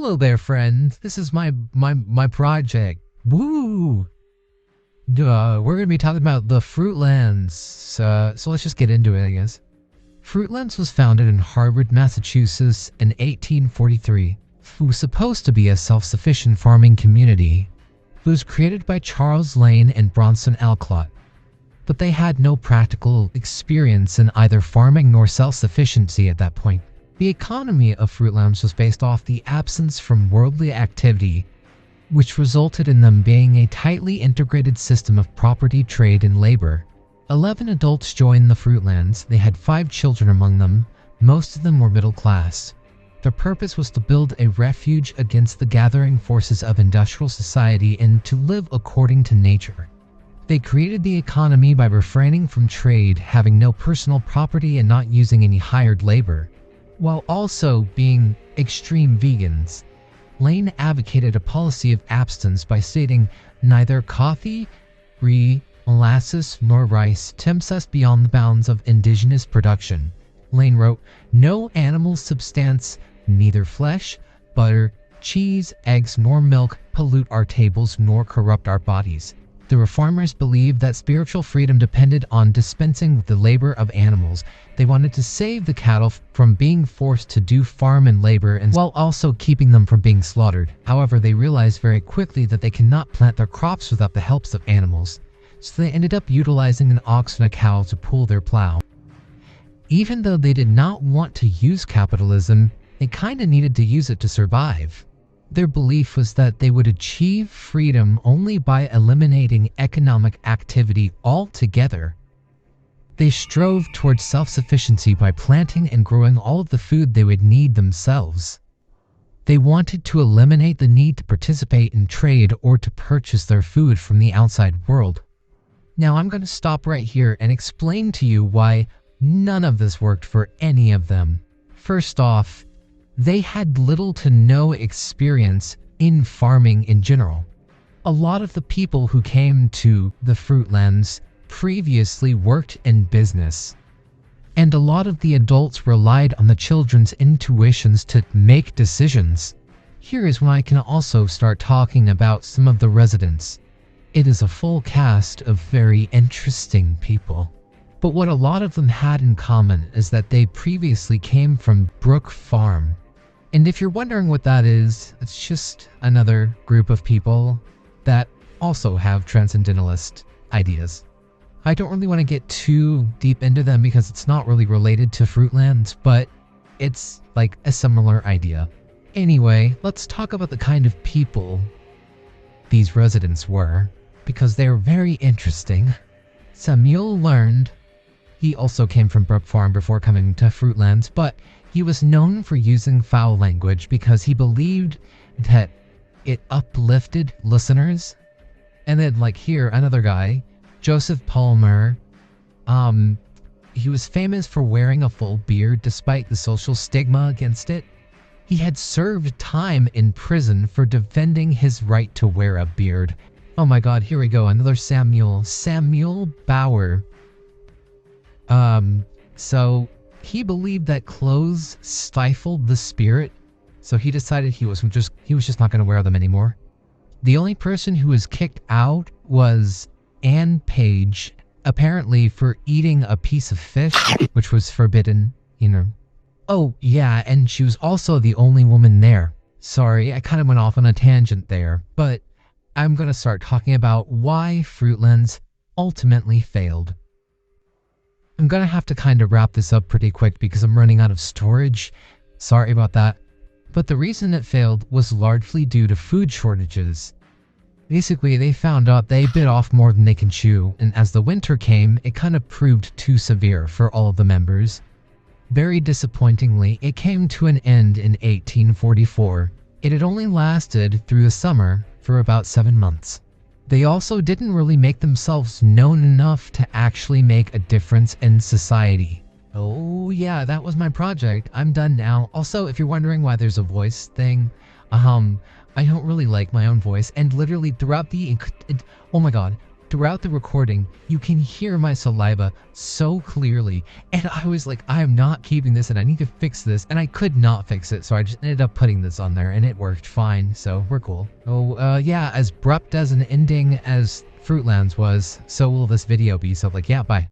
Hello there, friend. This is my project. Woo! We're gonna be talking about the Fruitlands. So let's just get into it, I guess. Fruitlands was founded in Harvard, Massachusetts in 1843. It was supposed to be a self-sufficient farming community. It was created by Charles Lane and Bronson Alcott, but they had no practical experience in either farming nor self-sufficiency at that point. The economy of Fruitlands was based off the absence from worldly activity, which resulted in them being a tightly integrated system of property, trade, and labor. 11 adults joined the Fruitlands. They had 5 children among them. Most of them were middle class. Their purpose was to build a refuge against the gathering forces of industrial society and to live according to nature. They created the economy by refraining from trade, having no personal property, and not using any hired labor, while also being extreme vegans. Lane advocated a policy of abstinence by stating, "Neither coffee, molasses, nor rice tempts us beyond the bounds of indigenous production." Lane wrote, "No animal substance, neither flesh, butter, cheese, eggs, nor milk pollute our tables nor corrupt our bodies." The reformers believed that spiritual freedom depended on dispensing with the labor of animals. They wanted to save the cattle from being forced to do farm and labor, and while also keeping them from being slaughtered. However, they realized very quickly that they cannot plant their crops without the help of animals, so they ended up utilizing an ox and a cow to pull their plow. Even though they did not want to use capitalism, they kinda needed to use it to survive. Their belief was that they would achieve freedom only by eliminating economic activity altogether. They strove towards self-sufficiency by planting and growing all of the food they would need themselves. They wanted to eliminate the need to participate in trade or to purchase their food from the outside world. Now I'm going to stop right here and explain to you why none of this worked for any of them. First off, they had little to no experience in farming in general. A lot of the people who came to the Fruitlands previously worked in business, and a lot of the adults relied on the children's intuitions to make decisions. Here is when I can also start talking about some of the residents. It is a full cast of very interesting people. But what a lot of them had in common is that they previously came from Brook Farm. And if you're wondering what that is, it's just another group of people that also have transcendentalist ideas. I don't really want to get too deep into them because it's not really related to Fruitlands, but it's like a similar idea. Anyway, let's talk about the kind of people these residents were, because they're very interesting. Samuel learned. He also came from Brook Farm before coming to Fruitlands, but he was known for using foul language because he believed that it uplifted listeners. And then, like here, another guy, Joseph Palmer, he was famous for wearing a full beard despite the social stigma against it. He had served time in prison for defending his right to wear a beard. Oh my god, here we go, another Samuel Bauer. So he believed that clothes stifled the spirit, so he decided he was just not going to wear them anymore. The only person who was kicked out was Anne Page, apparently for eating a piece of fish, which was forbidden, you know. Oh yeah, and she was also the only woman there. Sorry, I kind of went off on a tangent there, but I'm going to start talking about why Fruitlands ultimately failed. I'm gonna have to kind of wrap this up pretty quick because I'm running out of storage. Sorry about that. But the reason it failed was largely due to food shortages. Basically, they found out they bit off more than they can chew, and as the winter came, it kind of proved too severe for all of the members. Very disappointingly, it came to an end in 1844. It had only lasted through the summer for about 7 months. They also didn't really make themselves known enough to actually make a difference in society. Oh yeah, that was my project. I'm done now. Also, if you're wondering why there's a voice thing, I don't really like my own voice, and literally throughout oh my god, throughout the recording, you can hear my saliva so clearly, and I was like, I am not keeping this, and I need to fix this, and I could not fix it, so I just ended up putting this on there, and it worked fine, so we're cool. Oh, yeah, as abrupt as an ending as Fruitlands was, so will this video be, so like, yeah, bye.